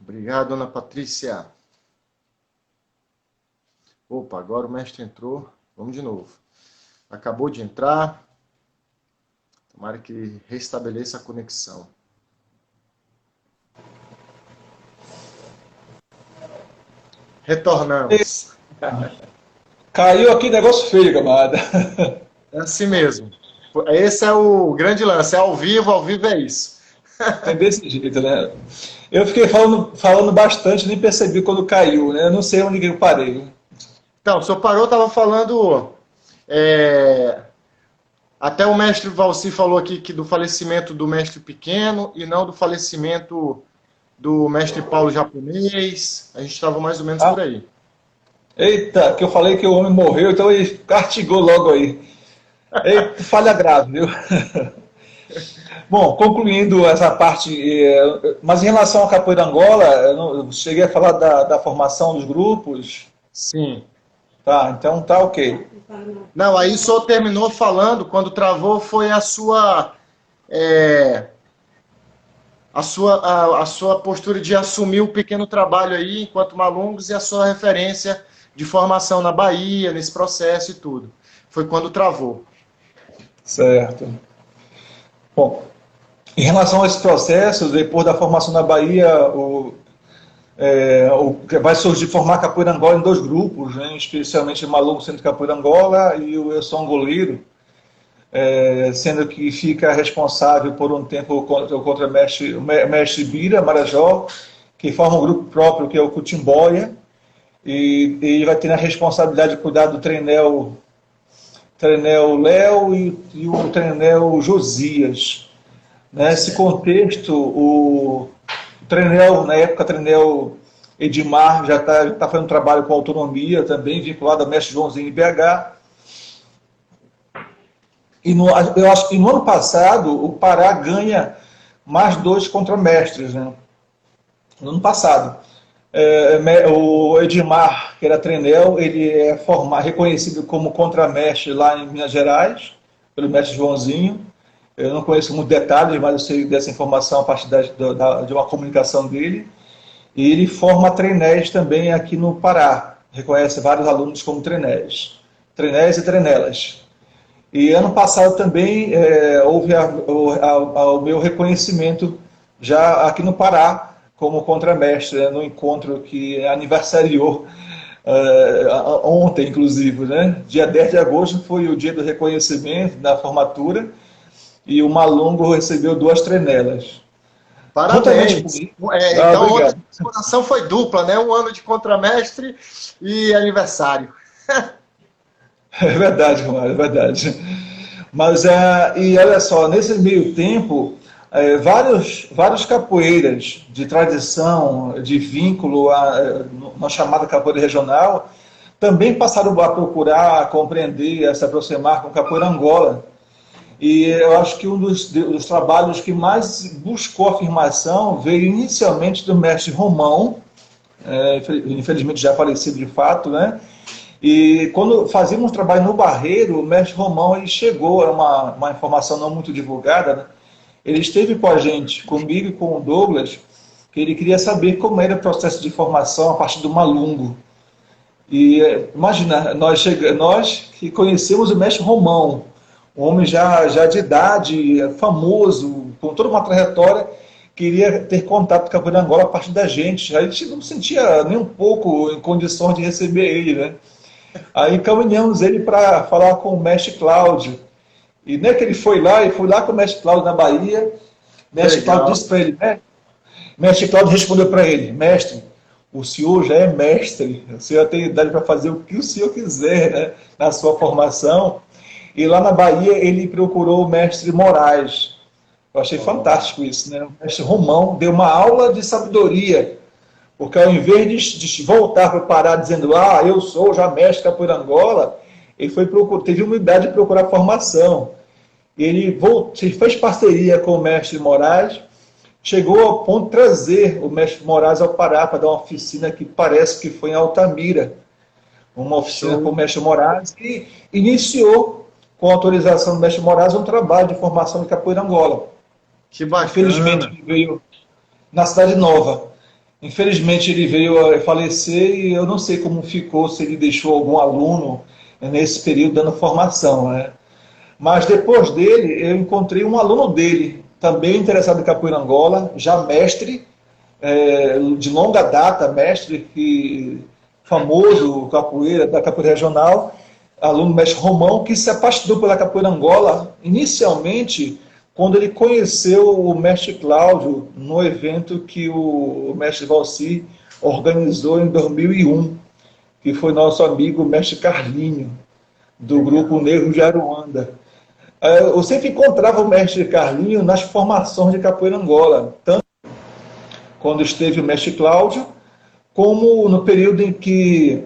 S1: Obrigado, dona Patrícia. Opa, agora o mestre entrou. Vamos de novo. Acabou de entrar. Tomara que restabeleça a conexão. Retornamos.
S2: Caiu aqui negócio feio, camarada.
S1: É assim mesmo. Esse é o grande lance. É ao vivo é isso.
S2: É desse jeito, né? Eu fiquei falando bastante, nem percebi quando caiu, né? Eu não sei onde eu parei.
S1: Então, o senhor parou, estava falando... Até o mestre Valci falou aqui que do falecimento do mestre Pequeno e não do falecimento do mestre Paulo Japonês. A gente estava mais ou menos por aí.
S2: Eita, que eu falei que o homem morreu, então ele castigou logo aí. Eita, falha grave, viu? Bom, concluindo essa parte, mas em relação à capoeira Angola, eu cheguei a falar da formação dos grupos.
S1: Sim.
S2: Tá, então tá ok.
S1: Não, aí o senhor terminou falando, quando travou, foi a sua a sua postura de assumir o pequeno trabalho aí, enquanto Malungos, e a sua referência de formação na Bahia, nesse processo e tudo. Foi quando travou.
S2: Certo. Bom, em relação a esse processo, depois da formação na Bahia, vai surgir formar Capoeira Angola em 2 grupos, né, especialmente o Malungo Centro Capoeira Angola e o Eu Sou um Goleiro, sendo que fica responsável por um tempo o contra-mestre Bira Marajó, que forma um grupo próprio, que é o Cutimboia, e ele vai ter a responsabilidade de cuidar do Trenel Léo e o Trenel Josias. Nesse contexto, o Trenel, na época, Trenel Edmar já está fazendo trabalho com autonomia também, vinculado ao mestre Joãozinho em BH. E eu acho que no ano passado, o Pará ganha mais 2 contramestres, né? No ano passado. O Edmar, que era Trenel, ele é reconhecido como contramestre lá em Minas Gerais, pelo mestre Joãozinho. Eu não conheço muitos detalhes, mas eu sei dessa informação a partir de uma comunicação dele. E ele forma trenéis também aqui no Pará. Reconhece vários alunos como trenéis e trenelas. E ano passado também houve o meu reconhecimento já aqui no Pará como contramestre, né, no encontro que aniversariou ontem, inclusive. Né? Dia 10 de agosto foi o dia do reconhecimento, da formatura, e o Malungo recebeu 2 trenelas.
S1: Parabéns. Então, ontem a comemoração foi dupla, né? 1 ano de contramestre e aniversário.
S2: É verdade, Romário, é verdade. Mas, e olha só, nesse meio tempo, vários capoeiras de tradição, de vínculo na chamada capoeira regional, também passaram a procurar, a compreender, a se aproximar com capoeira Angola. E eu acho que um dos trabalhos que mais buscou afirmação veio inicialmente do mestre Romão, infelizmente já falecido de fato, né? E quando fazíamos trabalho no Barreiro, o mestre Romão ele chegou, é uma informação não muito divulgada, né? Ele esteve com a gente, comigo e com o Douglas, que ele queria saber como era o processo de formação a partir do Malungo. E imagina, nós que conhecemos o mestre Romão, um homem já de idade, famoso, com toda uma trajetória, queria ter contato com a Capoeira Angola a partir da gente. A gente não sentia nem um pouco em condições de receber ele, né? Aí caminhamos ele para falar com o mestre Cláudio. E nem que ele foi lá com o mestre Cláudio na Bahia. O mestre Cláudio disse para ele, né? O mestre Cláudio respondeu para ele, mestre, o senhor já é mestre, o senhor tem idade para fazer o que o senhor quiser, né, na sua formação. E lá na Bahia ele procurou o mestre Moraes. Eu achei fantástico isso, né? O mestre Romão deu uma aula de sabedoria, porque ao invés de voltar para o Pará dizendo, eu sou já mestre capoeira Angola, ele teve humildade de procurar formação. Ele fez parceria com o mestre Moraes, chegou ao ponto de trazer o mestre Moraes ao Pará para dar uma oficina que parece que foi em Altamira, uma oficina com o mestre Moraes, e iniciou, com a autorização do mestre Moraes, um trabalho de formação de capoeira Angola.
S1: Que bacana.
S2: Infelizmente, ele veio na Cidade Nova. Infelizmente, ele veio a falecer e eu não sei como ficou, se ele deixou algum aluno nesse período dando formação, né? Mas depois dele, eu encontrei um aluno dele, também interessado em capoeira Angola, já mestre, de longa data, mestre famoso da capoeira regional, aluno mestre Romão, que se apaixonou pela capoeira Angola, inicialmente, quando ele conheceu o mestre Cláudio, no evento que o mestre Valci organizou em 2001, que foi nosso amigo mestre Carlinho, do grupo Negro de Aruanda. Eu sempre encontrava o mestre Carlinho nas formações de capoeira Angola, tanto quando esteve o mestre Cláudio, como no período em que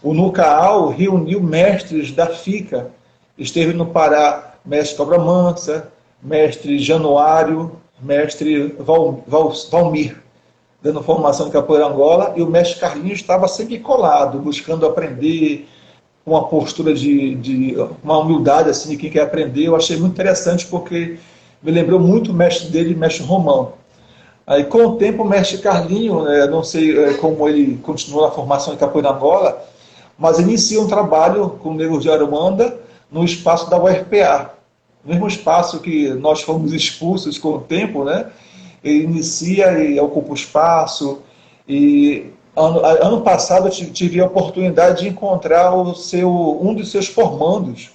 S2: o Nucaal reuniu mestres da FICA. Esteve no Pará mestre Cobra Mansa, mestre Januário, mestre Valmir, dando formação de capoeira Angola, e o mestre Carlinhos estava sempre colado, buscando aprender, uma postura de uma humildade assim, de quem quer aprender. Eu achei muito interessante porque me lembrou muito o mestre dele, o mestre Romão. Aí, com o tempo, o mestre Carlinho, não sei como ele continuou na formação em capoeira Angola, mas inicia um trabalho com o Negro de Aruanda no espaço da UFPA. No mesmo espaço que nós fomos expulsos com o tempo, né? Ele inicia e ocupa o espaço. E ano passado eu tive a oportunidade de encontrar um dos seus formandos,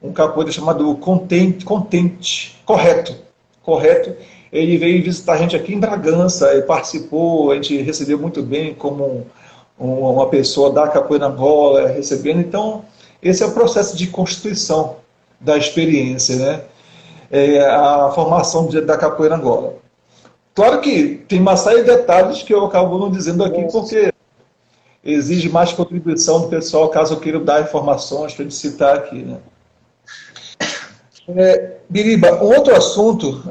S2: um capoeira chamado Contente, correto. Ele veio visitar a gente aqui em Bragança, e participou, a gente recebeu muito bem como uma pessoa da capoeira Angola, recebendo. Então, esse é o processo de constituição da experiência, né? A formação da capoeira Angola. Claro que tem uma série de detalhes que eu acabo não dizendo aqui, porque exige mais contribuição do pessoal, caso eu queira dar informações para citar aqui, né? Biriba, um outro assunto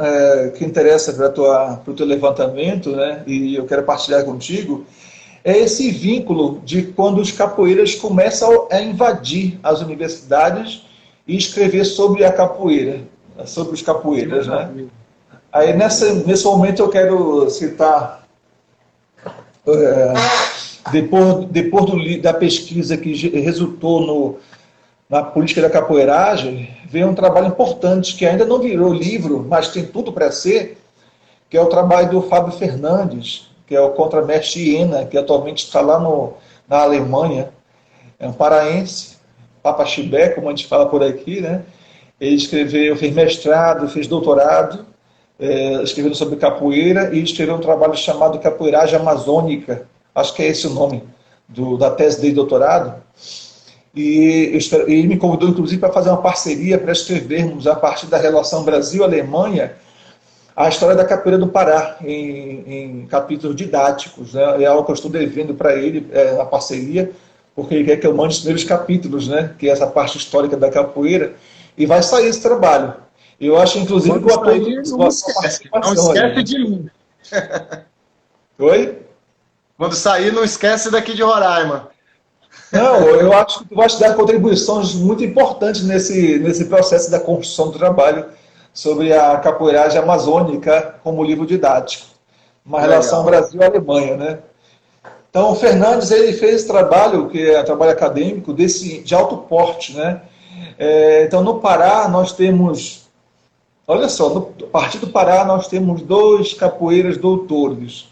S2: que interessa para o teu levantamento, né, e eu quero partilhar contigo, é esse vínculo de quando os capoeiras começam a invadir as universidades e escrever sobre a capoeira, sobre os capoeiras, né? Aí nesse momento eu quero citar, depois da pesquisa que resultou na política da capoeiragem, veio um trabalho importante que ainda não virou livro, mas tem tudo para ser, que é o trabalho do Fábio Fernandes, que é o contramestre Iena, que atualmente está lá na Alemanha, é um paraense, Papa Chibé, como a gente fala por aqui, né? Ele fez mestrado, fez doutorado, escrevendo sobre capoeira, e escreveu um trabalho chamado Capoeiragem Amazônica, acho que é esse o nome da tese de doutorado. E ele me convidou, inclusive, para fazer uma parceria para escrevermos, a partir da relação Brasil-Alemanha, a história da capoeira do Pará, em capítulos didáticos, né? É algo que eu estou devendo para ele, na parceria, porque ele quer que eu mande os primeiros capítulos, né? Que é essa parte histórica da capoeira, e vai sair esse trabalho. Eu acho, inclusive, que o ator...
S1: Não esquece de mim.
S2: Oi?
S1: Quando sair, não esquece daqui de Roraima.
S2: Não, eu acho que tu vai te dar contribuições muito importantes nesse processo da construção do trabalho sobre a capoeiragem amazônica como livro didático. Uma relação Brasil-Alemanha, né? Então, o Fernandes, ele fez esse trabalho, que é um trabalho acadêmico, de alto porte, né? Então, no Pará, nós temos... Olha só, a partir do Pará, nós temos 2 capoeiras doutores.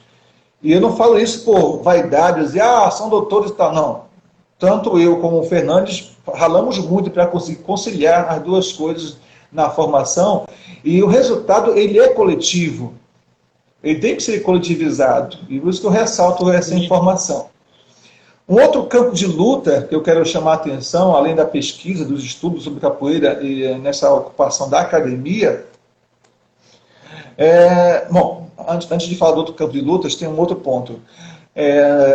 S2: E eu não falo isso por vaidade, dizer, são doutores e tal, não. Tanto eu como o Fernandes ralamos muito para conseguir conciliar as duas coisas na formação, e o resultado, ele é coletivo. Ele tem que ser coletivizado, e por isso que eu ressalto essa informação. Um outro campo de luta que eu quero chamar a atenção, além da pesquisa, dos estudos sobre capoeira e nessa ocupação da academia, bom, antes de falar do outro campo de lutas, tem um outro ponto.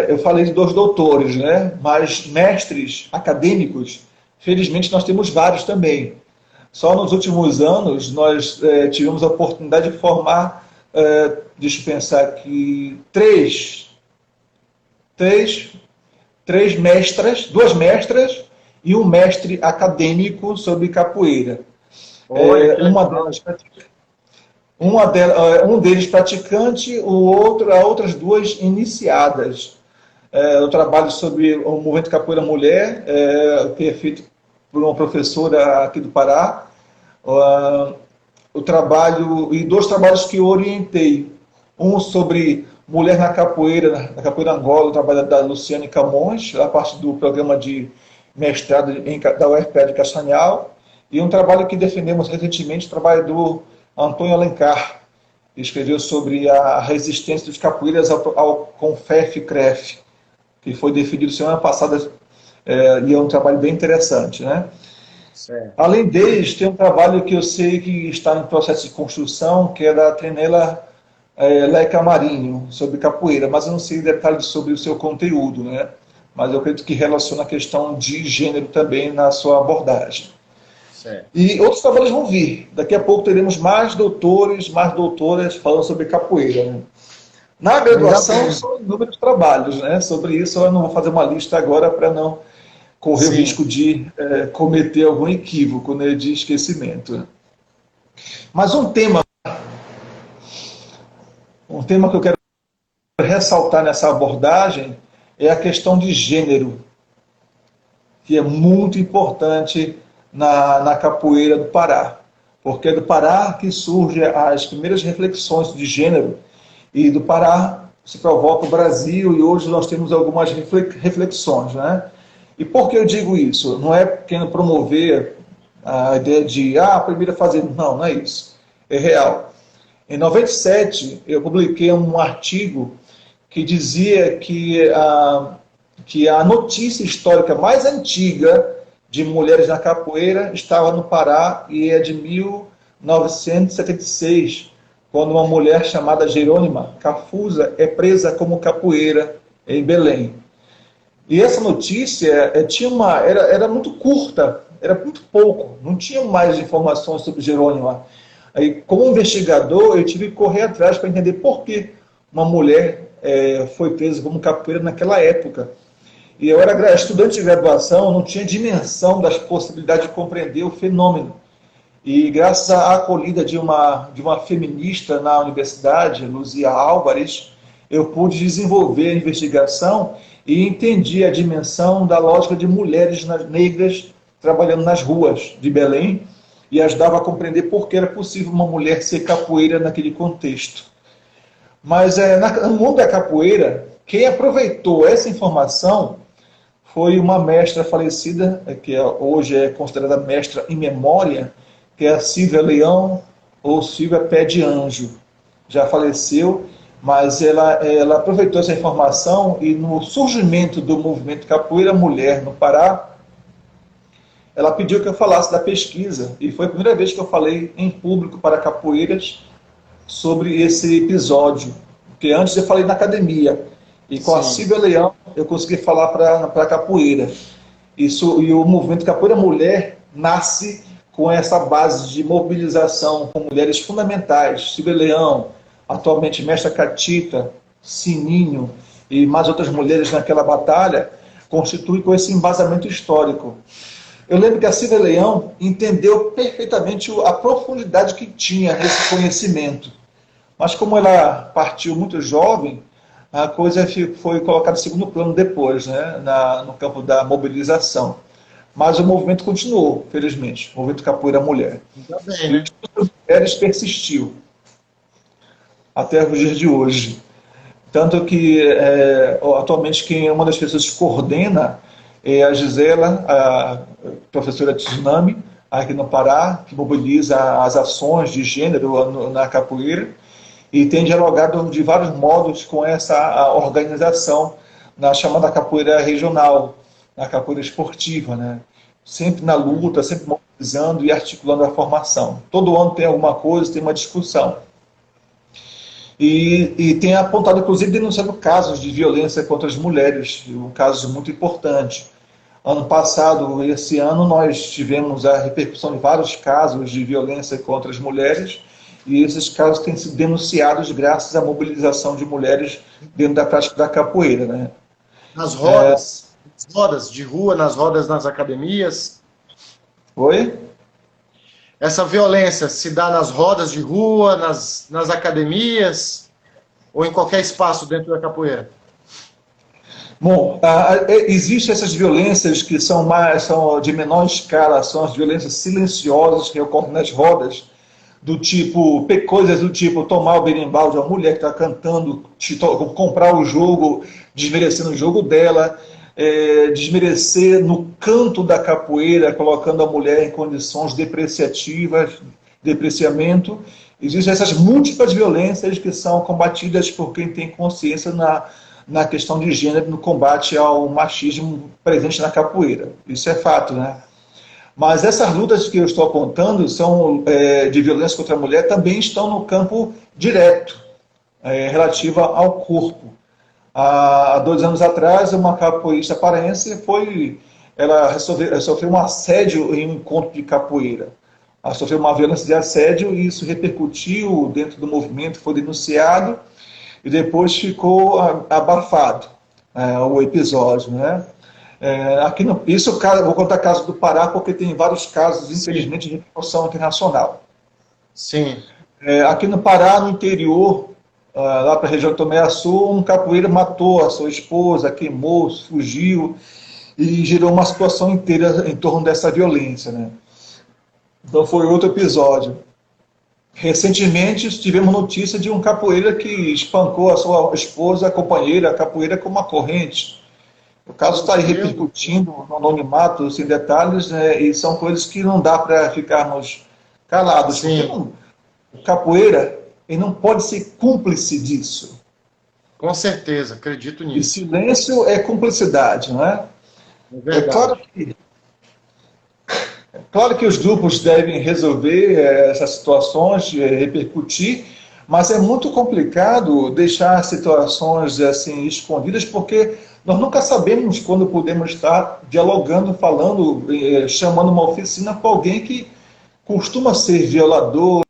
S2: Eu falei de 2 doutores, né? Mas mestres acadêmicos, felizmente nós temos vários também. Só nos últimos anos nós tivemos a oportunidade de formar, deixa eu pensar aqui, 3 mestras, 2 mestras e um mestre acadêmico sobre capoeira. Um deles praticante, outras 2 iniciadas. O trabalho sobre o movimento Capoeira Mulher, que é feito por uma professora aqui do Pará. O trabalho, e 2 trabalhos que eu orientei. Um sobre mulher na capoeira Angola, o trabalho da Luciane Camões, a parte do programa de mestrado da UFPA de Castanhal, e um trabalho que defendemos recentemente, o trabalho do Antônio Alencar, que escreveu sobre a resistência dos capoeiras ao CONFEF-CREF, que foi definido semana passada, e é um trabalho bem interessante, né? Certo. Além deles, tem um trabalho que eu sei que está em processo de construção, que é da Trinela Leca Marinho, sobre capoeira, mas eu não sei detalhes sobre o seu conteúdo, né? Mas eu acredito que relaciona a questão de gênero também na sua abordagem. Certo. E outros trabalhos vão vir. Daqui a pouco teremos mais doutores, mais doutoras falando sobre capoeira, né? Na graduação são inúmeros trabalhos, né? Sobre isso eu não vou fazer uma lista agora para não correr o risco de cometer algum equívoco, né, de esquecimento. Mas um tema que eu quero ressaltar nessa abordagem é a questão de gênero, que é muito importante na capoeira do Pará, porque é do Pará que surgem as primeiras reflexões de gênero, e do Pará se provoca o Brasil, e hoje nós temos algumas reflexões, né? E por que eu digo isso? Não é querendo promover a ideia de, primeiro fazer, não é isso, é real. Em 97, eu publiquei um artigo que dizia que a notícia histórica mais antiga de mulheres na capoeira estava no Pará, e é de 1976, quando uma mulher chamada Jerônima Cafusa é presa como capoeira em Belém. E essa notícia era muito curta, era muito pouco, não tinha mais informações sobre Jerônima. Aí, como investigador, eu tive que correr atrás para entender por que uma mulher foi presa como capoeira naquela época. E eu era estudante de graduação, não tinha dimensão das possibilidades de compreender o fenômeno. E graças à acolhida de uma feminista na universidade, Luzia Álvares, eu pude desenvolver a investigação e entendi a dimensão da lógica de mulheres negras trabalhando nas ruas de Belém, e ajudava a compreender por que era possível uma mulher ser capoeira naquele contexto. Mas no mundo da capoeira, quem aproveitou essa informação foi uma mestra falecida, que hoje é considerada mestra em memória, que é a Silvia Leão, ou Silvia Pé de Anjo. Já faleceu, mas ela aproveitou essa informação, e no surgimento do movimento Capoeira Mulher no Pará, ela pediu que eu falasse da pesquisa, e foi a primeira vez que eu falei em público para capoeiras sobre esse episódio, porque antes eu falei na academia, e com a Silvia Leão eu consegui falar para a capoeira. E o movimento Capoeira Mulher nasce com essa base de mobilização com mulheres fundamentais, Silvia Leão, atualmente mestra Catita, Sininho e mais outras mulheres naquela batalha, constitui com esse embasamento histórico. Eu lembro que a Silvia Leão entendeu perfeitamente a profundidade que tinha esse conhecimento. Mas como ela partiu muito jovem, a coisa foi colocada em segundo plano depois, né, no campo da mobilização. Mas o movimento continuou, felizmente, o movimento Capoeira Mulher. Ainda bem, né? E as mulheres persistiu até os dias de hoje. Tanto que, atualmente, uma das pessoas que coordena é a Gisela, a professora Tsunami, aqui no Pará, que mobiliza as ações de gênero na capoeira, e tem dialogado de vários modos com essa organização na chamada capoeira regional, na capoeira esportiva, né? Sempre na luta, sempre mobilizando e articulando a formação. Todo ano tem alguma coisa, tem uma discussão. E tem apontado, inclusive, denunciando casos de violência contra as mulheres, um caso muito importante. Ano passado, esse ano, nós tivemos a repercussão de vários casos de violência contra as mulheres, e esses casos têm sido denunciados graças à mobilização de mulheres dentro da prática da capoeira, né?
S1: Nas rodas, rodas de rua, nas rodas nas academias.
S2: Oi?
S1: Essa violência se dá nas rodas de rua, nas academias, ou em qualquer espaço dentro da capoeira?
S2: Bom, existem essas violências que são de menor escala, são as violências silenciosas que ocorrem nas rodas, coisas do tipo tomar o berimbau de uma mulher que está cantando, comprar o jogo, desmerecendo o jogo dela, desmerecer no canto da capoeira, colocando a mulher em condições depreciamento. Existem essas múltiplas violências que são combatidas por quem tem consciência na questão de gênero, no combate ao machismo presente na capoeira. Isso é fato, né? Mas essas lutas que eu estou apontando de violência contra a mulher também estão no campo direto, relativa ao corpo. Há 2 anos atrás, uma capoeirista paraense ela sofreu um assédio em um encontro de capoeira. Ela sofreu uma violência de assédio e isso repercutiu dentro do movimento, foi denunciado e depois ficou abafado o episódio, né? Eu vou contar caso do Pará, porque tem vários casos, infelizmente, de repercussão internacional.
S1: Sim.
S2: Aqui no Pará, no interior, lá para a região de Tomé Açu, um capoeira matou a sua esposa, queimou, fugiu, e gerou uma situação inteira em torno dessa violência, né? Então foi outro episódio. Recentemente tivemos notícia de um capoeira que espancou a sua esposa, a companheira, a capoeira com uma corrente. O caso está aí repercutindo no anonimato, sem detalhes, né, e são coisas que não dá para ficarmos calados.
S1: Sim.
S2: O capoeira ele não pode ser cúmplice disso.
S1: Com certeza, acredito nisso.
S2: E silêncio é cumplicidade, não é?
S1: É verdade.
S2: Claro que os grupos devem resolver essas situações, repercutir, mas é muito complicado deixar situações assim escondidas, porque nós nunca sabemos quando podemos estar dialogando, falando, chamando uma oficina com alguém que costuma ser violador.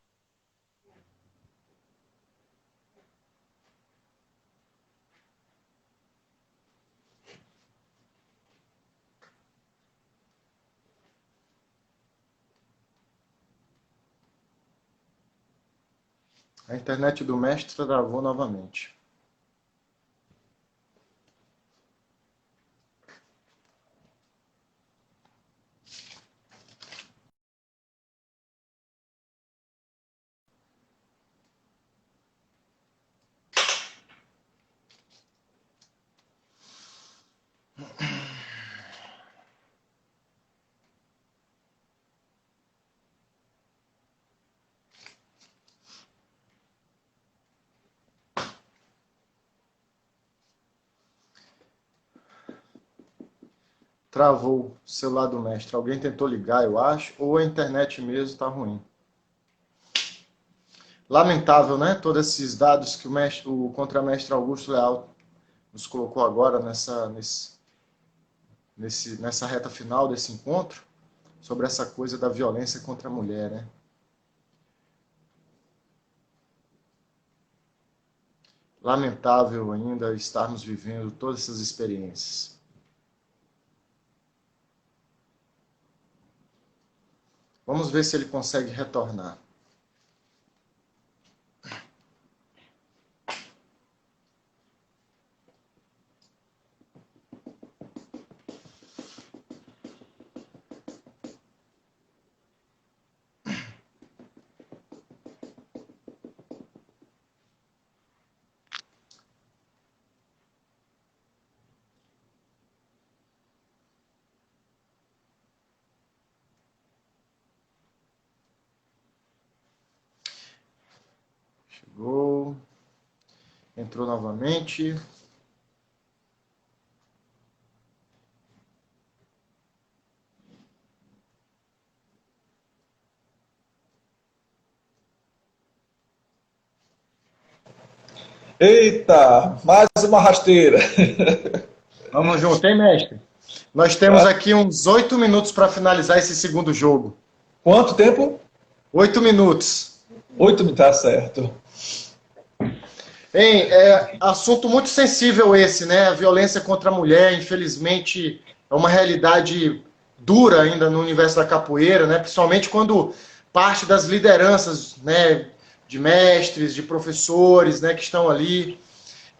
S1: A internet do mestre travou novamente. Travou o celular do mestre. Alguém tentou ligar, eu acho, ou a internet mesmo está ruim. Lamentável, né? Todos esses dados que o contramestre Augusto Leal nos colocou agora nessa reta final desse encontro, sobre essa coisa da violência contra a mulher, né? Lamentável ainda estarmos vivendo todas essas experiências. Vamos ver se ele consegue retornar. Chegou. Entrou novamente.
S2: Eita, mais uma rasteira.
S1: Vamos junto, hein, mestre? Nós temos aqui uns 8 minutos para finalizar esse segundo jogo.
S2: Quanto tempo?
S1: 8 minutos.
S2: 8 minutos, tá certo.
S1: Hein, assunto muito sensível esse, né? A violência contra a mulher, infelizmente, é uma realidade dura ainda no universo da capoeira, né? Principalmente quando parte das lideranças, né, de mestres, de professores, né, que estão ali.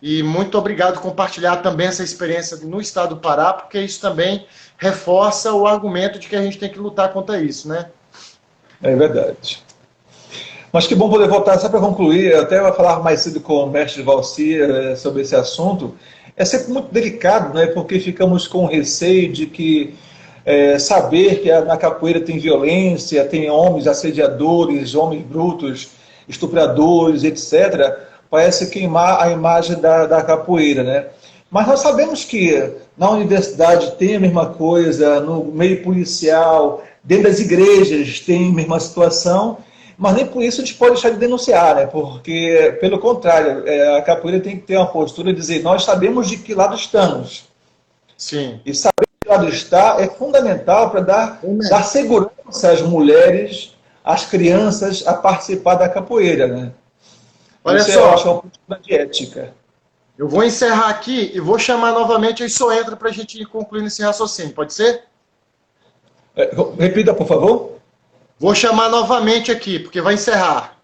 S1: E muito obrigado por compartilhar também essa experiência no estado do Pará, porque isso também reforça o argumento de que a gente tem que lutar contra isso, né?
S2: É verdade. Mas que bom poder voltar, só para concluir, eu até vou falar mais cedo com o mestre Valcir sobre esse assunto. É sempre muito delicado, né, porque ficamos com receio de que saber que na capoeira tem violência, tem homens assediadores, homens brutos, estupradores, etc., parece queimar a imagem da capoeira, né? Mas nós sabemos que na universidade tem a mesma coisa, no meio policial, dentro das igrejas tem a mesma situação, mas nem por isso a gente pode deixar de denunciar, né? Porque, pelo contrário, a capoeira tem que ter uma postura de dizer, nós sabemos de que lado estamos.
S1: Sim.
S2: E saber de que lado está é fundamental para dar segurança às mulheres, às crianças a participar da capoeira, né?
S1: Olha
S2: isso
S1: só,
S2: eu acho uma postura de ética.
S1: Eu vou encerrar aqui e vou chamar novamente, aí só entra para a gente ir concluindo esse raciocínio, pode ser?
S2: Repita, por favor.
S1: Vou chamar novamente aqui, porque vai encerrar.